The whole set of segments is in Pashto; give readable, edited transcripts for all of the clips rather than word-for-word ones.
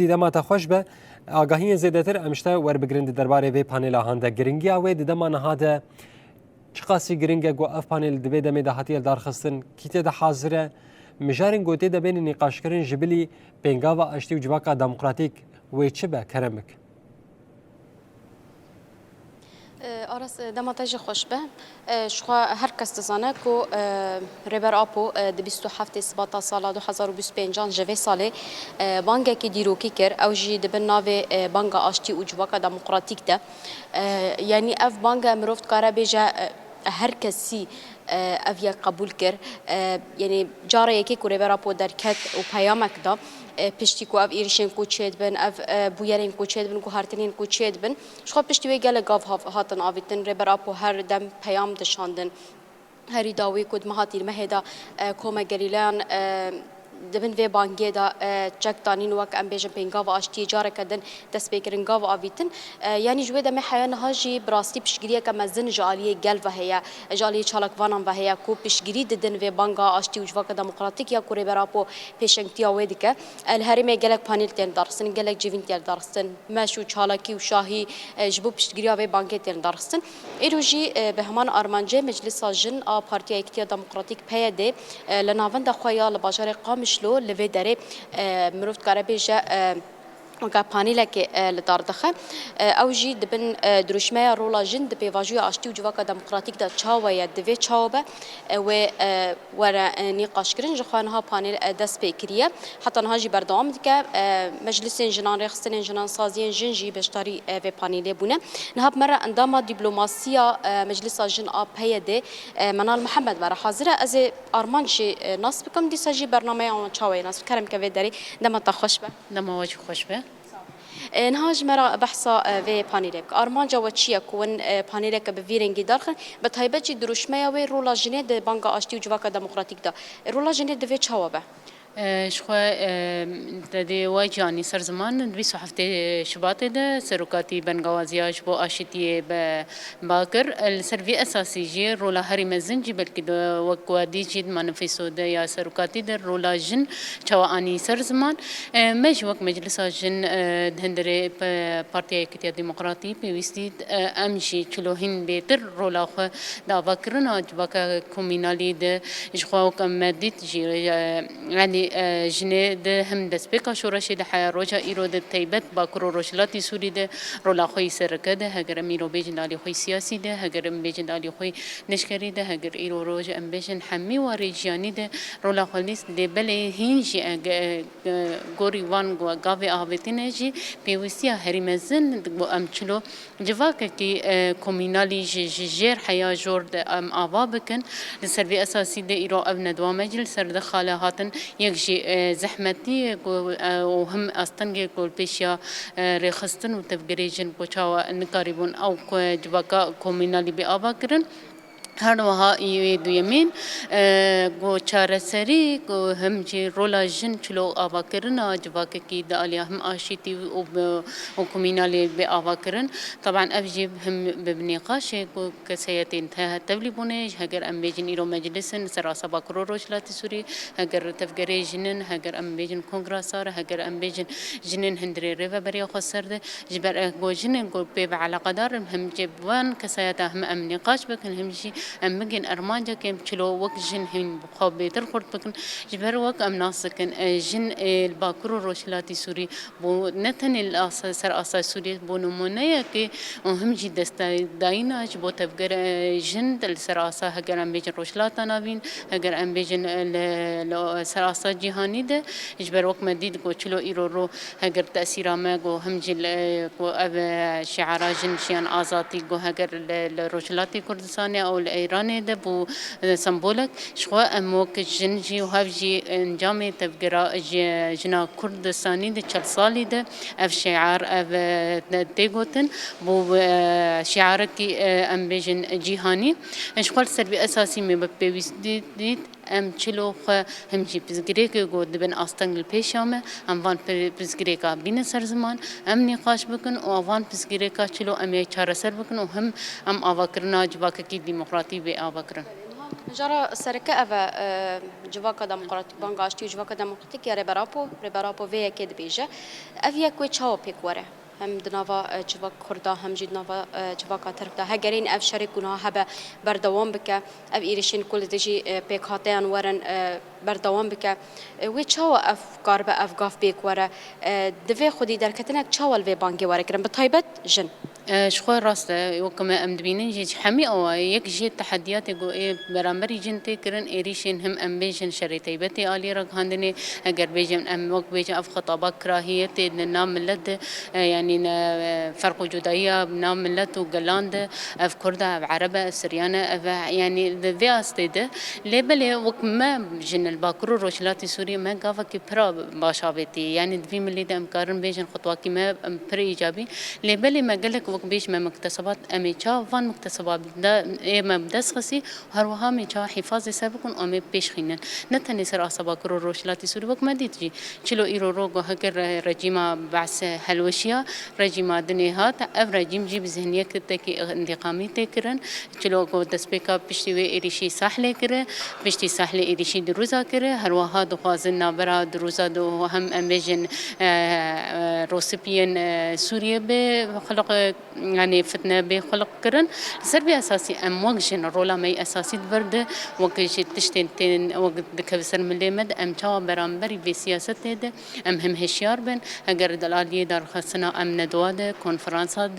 گودی دما تا خوش به آگاهی زیادتر امشتا ور بگرند درباره وی پانل هانده گرینگی اوی دما نهاده چقاسی گرینگه گو اف پانل دبی دمی ده هاتیل دارخستن کیته ده حاضره مجارن گوته ده بین نقاش کردن جبلی بنگاوا اشتی و جواکا دموکراتیک وی چه به کرمک آرس دماتج خوش به شخوا هر کس تزانه کو ریبر آپو د 27 سبات سال 2025 جوی ساله بانک کی دیروکی کر او جی د بناو بانک آشتی او جواکا دموکراتیک ده یعنی اف بانک مروفت کارا بیجا هر کسی اویا قبول کر یعنی جاره یکی کو ریبر آپو درکت و پیامک ده پشتی کو اف ایرشین کو چید بن اف بویرین کو چید بن کو هارتنین کو چید بن شخو پشتی وی گله گاف هاتن آویتن ریبر آپو هر دم پیام دشاندن هری داوی کد مهاتیر مهدا کوما گریلان دبن وی بانگی دا چک دانین وک ام بیجن پینگا و آشتی جاره کدن دست بیکرنگا و آویتن یعنی جوی دم حیان هاجی براستی پشگیری که مزن جالی گل و هیا جالی چالک وانم و هیا کو پشگیری ددن وی بانگا آشتی و جواک دموکراتیک یا کوری براپو پیشنگتی آویدی که الهرمی گلک پانیل تین دارستن گلک جوین تین دارستن مشو چالکی و شاهی جبو پشگیری وی بانگی تین دارستن ایروجی به همان آرمانجه مجلس جن آ پارتی اکتیا دموکراتیک پیاده لناوند خویال بازار قامش لو لوی داره مروفت کاره بیجه وكا بانيلك لداردخه او جي دبن دروشمه رولا جن دبي واجو اشتي وجواكا ديمقراطيك دا تشاويا دبي تشاوبه و ورا نقاش كرن جخوانها بانيل دس بكريه حتى نهاجي بردام دك مجلس جنان رخصتن جنان سازين جنجي بشتاري في بانيل بونه نهاب مره اندام دبلوماسيه مجلس جن اب هيده منال محمد مره حاضره از ارمانشي ناس بكم دي سجي برنامج اون تشاوي ناس كرم كفدري دما تخش به دما واجه خوش به نهاج مرا بحثا في بانيلك أرمانجا وتشيا كون بانيلك بفيرنجي دارخن بتهيبتشي دروشميا وي رولا جنيه د بانكا اشتي وجواكا ديمقراطيك دا رولا جنيه دفي تشاوبه شخوا تدي واجاني سر زمان 27 شباط ده سرقاتي بنغوازياج بو اشتي باكر السرفي اساسي جي رولا هري مزنجي بلكي وقوادي جيد مانفيسو ده يا سرقاتي ده رولا جن چواني سر زمان مش وق مجلس جن هندري بارتي كتيا ديمقراطي بيستي امشي چلوهين بيتر رولا خو دا باكرنا جباكا كومينالي ده شخوا كم مديت جي يعني جنه ده هم دست بکا شورشی ده حیا روجا ایرو ده تیبت با کرو روشلاتی سوری ده رولا خوی سرکه ده هگر میرو بیجن دالی خوی سیاسی ده هگر بیجن دالی خوی نشکری ده هگر ایرو روجا ام بیجن حمی و ریجیانی ده رولا خلیس ده بله هینجی گوری وان گاوی آویتینه جی پیوستیا هریمزن بو ام چلو جواک کی کومینالی جیر حیا جور ده ام آوا بکن لسروی اساسی ده ایرو ابن دوا مجل سر ده خاله هاتن يكجي زحمتي وهم أستنجي كل بيشيا رخصتن وتفجريجن بوشاوا نقاربون أو جواكا كومينالي بأباكرن هر وها يدو يمين گو چاره سری گو هم جی رولا جن چلو آوا کرن جواک کی دالیا هم آشیتی و کومینالی به آوا کرن طبعا افجیب هم ببنی قاشه گو کسیتین ته تبلیبونه هگر ام بیجن ایرو مجلسن سراسا باکرو روشلاتی سوری هگر تفگری جنن هگر ام بیجن کنگراسار هگر ام بیجن جنن هندری ریو بریا خسر ده جبر گو جنن گو به علاقه دار هم جبوان کسیت هم ام نقاش بکن هم جی ام بگن ارمانجا کم چلو وقت جن هن بخواب بیتر خورد بکن جبر وقت ام ناسکن جن الباکرو روشلاتی سوری بو نتن الاساس سر اساس سوری بو نمونه که هم جی دست داینا جبو تفگر جن دل سر اسا هگر ام بیجن روشلاتا نابین هگر ام بیجن سر اسا جهانی ده جبر وقت مدید کو چلو ایرو رو هگر تاثیر ما گو هم جل کو اب شعار جن شیان آزادی گو هگر روشلاتی کردستانی او ایرانی ده بو سمبولک شخوا اموک جنجی و هفجی انجام تفجرا جنا کردستانی ده 40 سالی ده اف شعار اف تيغوتن بو شعار کی ام بیجن جهانی شخوا سربی اساسی می بپیوستید ام چلو خو هم جی بزگری که گود بن آستانگل پیشامه ام وان بزگری که بین سر زمان ام نقاش بکن و وان بزگری که چلو ام چهار سر بکن و هم ام آواکرنا جواک کی دموکراتی به آواکرن جرى السركة أفا جواكا ديمقراطيك بانغاشتي وجواكا ديمقراطيك يا ريبرابو فيا كيد بيجا أفيا كوي تشاو بيك ورا هم دنافا جواك كردا هم جد نافا جواكا تربتا هجرين أف شركونا هبا بردوام بك أف إيرشين كل تجي بيك هاتيان ورن بردوام بك وي تشاو أف قاربة أف قاف بيك ورا دفي خدي دركتنك تشاو الفي بانجي ورا كرم بطيبت جن شخوي راست وكما أم دبينين جي حمي أو يك جي تحديات جو إيه برامبري جنتي كرن إيريشين هم أم بيجن شريتي بتي آلي رق هندني أجر بيجن أم وق بيجن أف خطابات كراهية نام ملت يعني فرق جدائية نام ملت وجلاند أف كردا أف عربة سريانة أف يعني ذي أستيده لبلي وق ما جن الباكرو روشلاتي سوريا ما قافا كبرا باشابتي يعني دفي ملي دم كارن بيجن خطوات كما بري إيجابي لبلي ما قالك وق بيش ما مكتسبات أميشا فان مكتسبات دا ما بدس خسي هروها ميشا حفاظ سابقون أمي بيش خينن نتني سر أصابا كرو روشلاتي سوري وق ما ديتجي چلو إيرو روغو هكر رجيما بعث هلوشيا رجيما دنيهات أف رجيم جي بذهنية كتاكي انتقامي تكرن چلو كو دسبيكا بشتوي إريشي ساحلي كره بشتي ساحلي إريشي دروزا كره هروها دخوازن نابرا دروزا دو هم أميجن روسيبيان سوريا بخلق يعني فتنة بخلق كرن سربي أساسي أم وجهن رولا مي أساسي برد وكش تشتين وقت كبسر مليمد أم توا برامبري في سياسة ده أم هم هشيار بن أجر دلالي دار خسنا أم ندواد كونفرنسات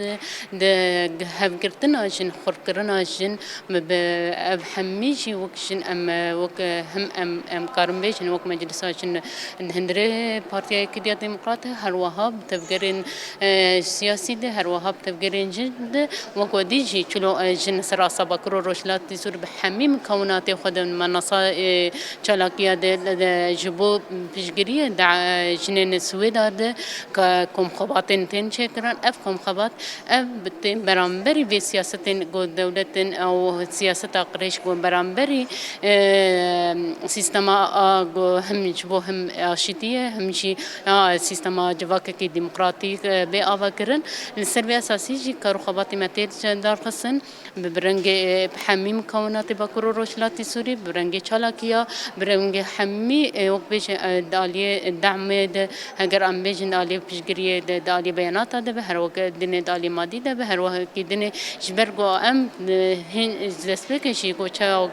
ده هفكرتنا جن خركرنا جن بحميجي وكجن أم وك هم أم كارمبيجن وك مجلسات جن هندري بارتيا كديا ديمقراطية هر وهاب تفكرين سياسي ده هر وهاب تفكرين جد وقوديجي چلو جن سراسة بكرو روشلات تزور بحمي مكونات خود منصة چالاكيا ده جبو بشجرية دع جنين السويد ده كم خباتين تين شكرا أف كم خبات أف بتين برامبري في سياستين جو دولة أو سياسة قريش جو برامبري سيستما جو هم جبو هم عشتية هم شيء سيستما جواك كي ديمقراطي بأفكرن السربي أساسي جي كرخباتي متى دار خصن برنج بحمي مكونات بكرو روشلاتي سوري برنج شالاكيا برنج حمي وقبيش دالية الدعم ده هجر أم بيجن دالية بيشجريه ده دالية بيانات ده بهر وقت دنيا دالية مادي ده بهر وقت دنيا جبرجو أم هن دسبيك شيء كوشا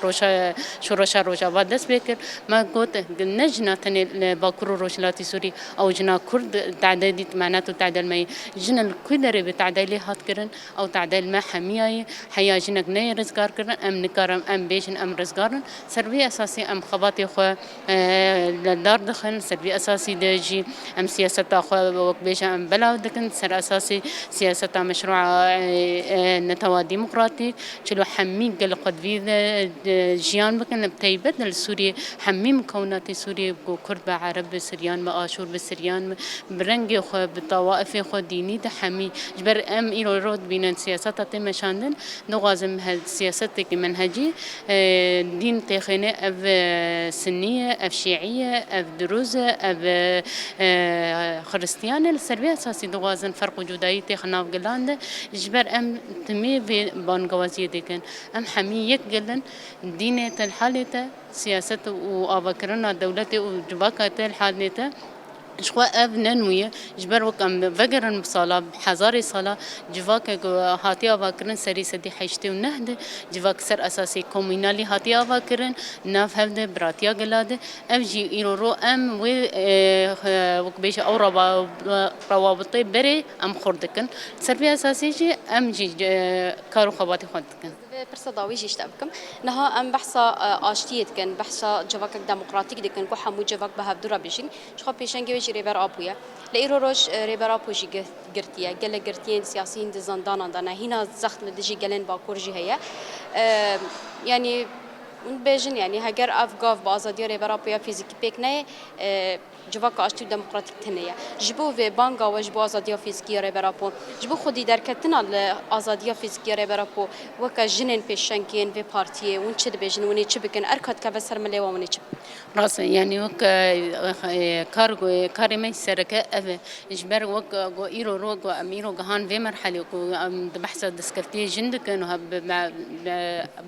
روشا شروشا روشا بعد دسبيك ما قلت نجنا تاني بكرو روشلاتي سوري أو جنا كرد تعدادي معناته تعدل ما جنا الكدر بتعديله هات كرن أو تعديل ما حمية حياة جنك نير رزقار كرن أم نكرم أم بيجن أم رزقارن سربي أساسي أم خباتي خو للدار دخل سربي أساسي دجي أم سياسة خو وقبيش أم بلا دكن سر أساسي سياسة مشروع نتوا ديمقراطي شلو حمي قل قد في جيان بكن بتيبت للسوري حمي مكونات سوري كرد عرب سريان مآشور بسريان برنجي خو بالطوائف خو ديني ده حمي جبر أم إيرو رود بين السياسات تمشاندن نغازم هالسياسات كمنهجي دين تخنة أف سنية أف شيعية أف دروزة أف خريستيانة السربية أساسي نغازن فرق جدائي تخنا بقلاند جبر أم تمي بانغوازية دكان أم حمي يكجلن دينة الحالة سياسة وأبكرنا دولته وجباكة الحالة شخوا ننوية جبر وكم فجر صلاة حزاري صلاة جواك هاتي أفكرن سري سدي حيشتي ونهد جواك سر أساسي كومينالي هاتي أفكرن ناف هفده براتيا جلاده أفجي إيرو أم وكبيش أو روابطي بري أم خردكن سربي أساسي جي أم جي كارو خباتي خدكن برسا داويجي اشتبكم نها ام بحثا اشتيت كان بحثا جواك ديمقراطيك دكن كو حمو جواك بهفدرا بيجين شخو بيشنجي ويجي ريبر ابويا لايرو روج ريبر ابو جي قرتيا قال قرتين سياسيين دي زندان دانا هنا زخت لدجي قالن باكور جي هي يعني بيجن يعني هاجر افغاف بازادي ريبر ابويا فيزيكي بيكني جواك اشتي ديمقراطيك تنيا جبو في بانغا وجبو ازاديا فيزيكي ريبرابو جبو خدي دركتنا الازاديا فيزيكي ريبرابو وكا جنين بيشنكين في بارتي ونشد بيجن وني تشبكن اركات كفسر ملي وني تشب راس يعني وك كارغو كارمي سركة أف إجبار وك جو إيرو رو جو أميرو جهان في مرحلة وكو بحث دسكفتي جندك إنه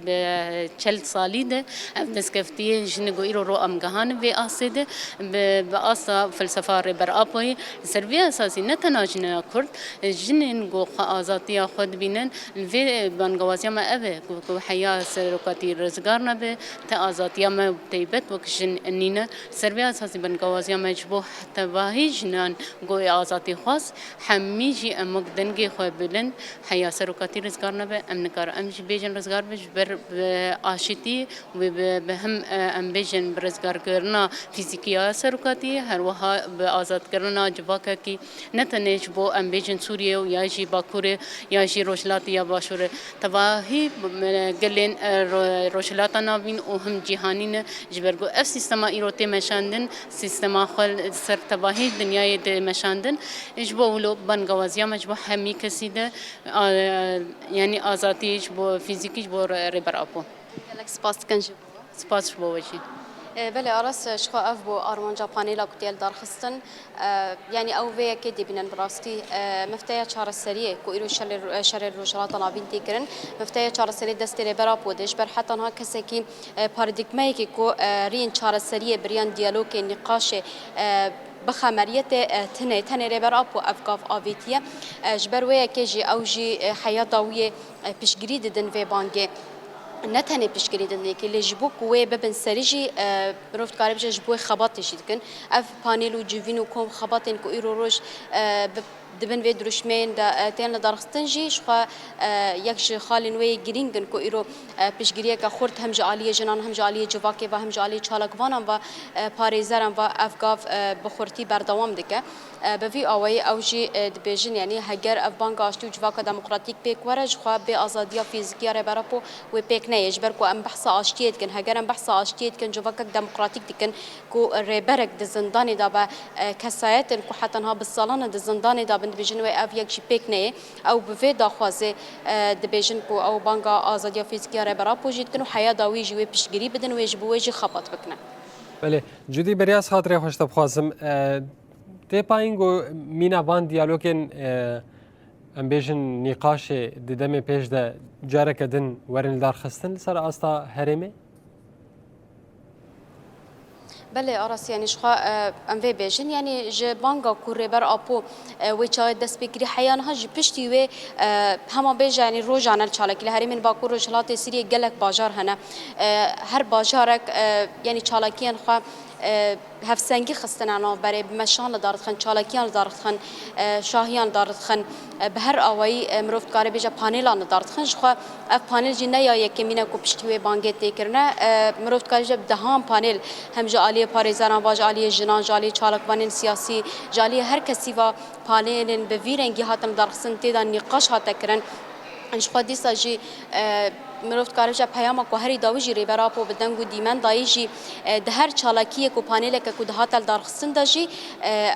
بتشل صاليدة دسكفتي جند جو إيرو رو أم جهان في أصيد بأصا فلسفة ربر أبوي سربيا أساسي نتناجنا كرد جنين جو آزاتيا خد بينن في بانجوازيا ما أبي كو حياة سرقتي رزقارنا به تأزاتيا ما تيبت وكشن إننا سربيا أساسي بنجوازيا مجبوح تباهي جنان جوي آزاتي خاص حميجي أمك دنجي خوي بلن حياة سرقتي رزقارنا به أمنكار أمش بيجن رزقار بجبر بآشتي وبهم أم بيجن برزقار كرنا فيزيكيا سرقتي هر وها بآزات كرنا جواكا كي نتنيج بو أم بيجن سوريا وياجي باكوري ياجي روشلاتي يا باشوري تباهي قلين روشلاتنا بين وهم جهانين جبرجو اف سيستما ايروتي مشاندن سيستما خل سر تباهي الدنيا دي مشاندن اجبو ولو بنغوازيا مجبو همي كسيده يعني ازاتي اجبو فيزيكي اجبو ريبر ابو لك سباس كنجي سباس بو وجي بله أرس شخو أف بو أرمانجا بانيلا كتيل دارخستن يعني أو في كدي بين براستي مفتاح شهر السريع كو إيرو شر الروجرات نابين تكرن مفتاح شهر السريع دستي برا بودش بر حتى نها كسكي بارديكماي كو رين شهر السريع بريان ديالوج نقاش بخمريت تنه ربر أبو أفقاف آفيتية جبر ويا كجي أو جي حياة ضوية بشجري ددن في بانجي نتهني بشكل دنيك اللي جبوك وببن سريجي بروفت قارب جبوه خباط شيدكن اف بانيل وجيفينو كوم خباطين كو ايرو روج دبن في دروشمين دا تين دارختنجي شخا يكش خالن وي جرينجن كو ايرو بشجريه كخورت هم جاليه جنان هم جاليه جواكي و هم جاليه چالکوانان و پاريزران و افغاف بخورتي بردوام دکه بفي اوي او جي دبيجن يعني هجر اف بانك اشتو جواكا ديمقراطيك بيك ورج خا بازاديه فيزيكيه ربرابو و بيك نيجبر كو ام بحث اشتيت كن هجر ام بحث اشتيت كن جواكا ديمقراطيك دكن كو ريبرك د زنداني دا كسايت كو حتى ها بالصالون د زنداني دا بند بيجن و اف يكشي بيك ني او بفي داخوازه دبيجن كو او بانكا ازاديه فيزيكيه ربرابو جيت كن حياه داوي جوي بشگيري بدن ويجبو ويجي خبط بكنا بله جودی بریاس خاطر خوش تبخوازم تی پاینگو مینا وان دیالوگن ام بیشن نقاش ددم پیش ده جاره کدن ورن دار خستن سر استا هرمه بله أراس يعني شخا أم في بيجن يعني ج بانجا كوريبر أبو ويشاهد دست بكري حيانها ج بشتي و هما بيجا يعني روجانا الشالك لهري من باكور رجلات سيري جلك باجار هنا هر باجارك يعني شالكيان خا هفسنگی خستن انا برای مشان دارد خن چالاکیان دارد خن شاهیان دارد خن به هر آوایی مروفت کاری بیجا پانیلان دارد خن شخوا اف پانیل جی نیا یکمینه کو پشتوی بانگت تکرنه مروفت کاری جب دهان پانیل هم جالی پاریزان واج علی جنان جالی چالکوانین سیاسی جالی هر کسی و پانیلن به ویرنگی هاتن دارخسن تیدا نقاش هات کرن انشقا دیسا جی مروفت کارجا پیام کو هری داوجی ریبرا پو بدنگو دیمن دایجی ده هر چالاکی کو پانیل کو دهاتل دارخصن دجی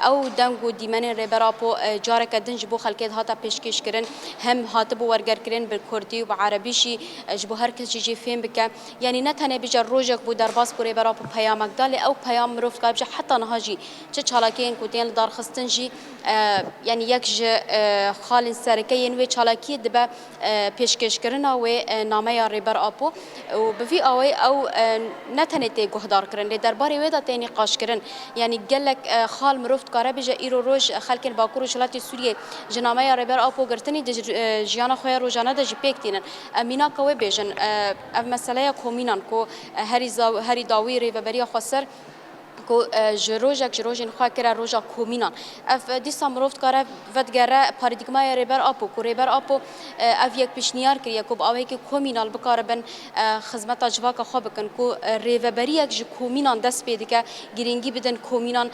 او دنگو دیمن ریبرا پو جارک دنج بو خلکت هاتا پیشکش کرن هم هات بو ورگر کرن بر کردی و عربیشی جبو هر کسی جی فهم بک یعنی نه تنه بجا روجک بو درباس کو ریبرا پو پیامک دال او پیام مروفت کارجا حتی نهاجی چه چالاکی کو تین دارخصن جی يعني يكج خال سركين و چالاكي دبا پیشکش کرنا و نامه ریبر اپو و بفي اوي او نتنتي گهدار کرن لی درباري ودا تاني قاش کرن يعني قالك خال مروفت كاره بيجا ايرو روج خلك الباكور شلاتي سوريا جنامه ریبر اپو گرتني د جيانا خويا روجانا د جپيكتين امينا كوي بيجن اف مساله کومينان کو هري داوي ريبريا خسر کو جروجن خوا کرا روجا کومینان اف دیسا مروفت کاره ودگره پاردیگمای ریبر اپو کو ریبر اپو اف یک پیشنیار کریه کو باوی که کومینال بکاره بن خدمت اجواک خو بکن کو ریوبری یک ج کومینان دست پیدا که گرینگی بدن کومینان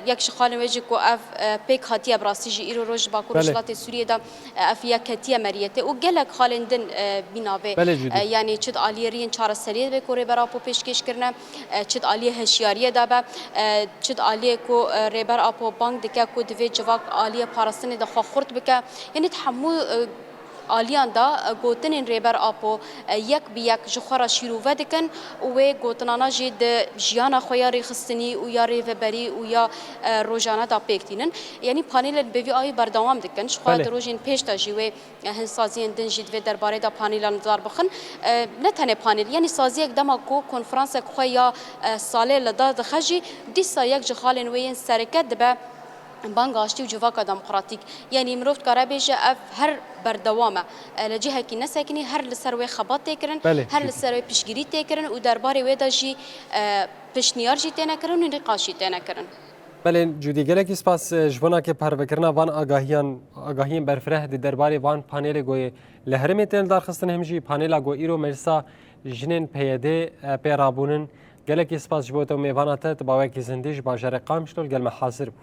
یک شخال وجه کو اف پیک هاتیه براسی جی ایرو روج با کورشلات سوریه دا اف یک کتیه مریته او گلک خالندن بیناوه یعنی چد علیرین چهار سریه به کو ریبر اپو پیشکش کرنه چد علی هشیاریه دا چد عالیه کو ریبر اپو بانک دکه کو دوی جواک عالیه پاراستنی د خورد بکه یعنی تحمل آلیان دا گوتنین ریبر آپو یک بی یک جخورا شیروه دکن و گوتنانا جید جیانا خویا ریخستنی و یا ریوبری و یا روزانه دا پیکتینن یعنی پانیل بوی آی بردوام دکن شخوا دروژین پیش تا جیوه هنسازین دن جید و درباره دا پانیلان دار بخن نه تنه پانیل یعنی سازی یک دما کو کنفرانس خویا ساله لدا دخجی دیسا یک جخالن وین سرکت دبه بانگ آشتی و جواکا دموکراتیک یعنی مروفت کاره بیشه اف هر بردوامه لجهه کی نسکنی هر لسروی خبات تکرن هر لسروی پیشگیری تکرن و درباره ویدا جی پیشنیار جی تینه کرن و نقاشی تینه کرن بله جودی گله کی سپاس جوانا که پروکرنا وان آگاهیان برفره دی درباره وان پانیل گوی لهرمی تن دارخستن همجی پانیلا گو ایرو مرسا جنین پیاده پیرابونن گله کی سپاس جبوتو میوانات تباوی کی زندیش باجر قامشتول گل محاضر بو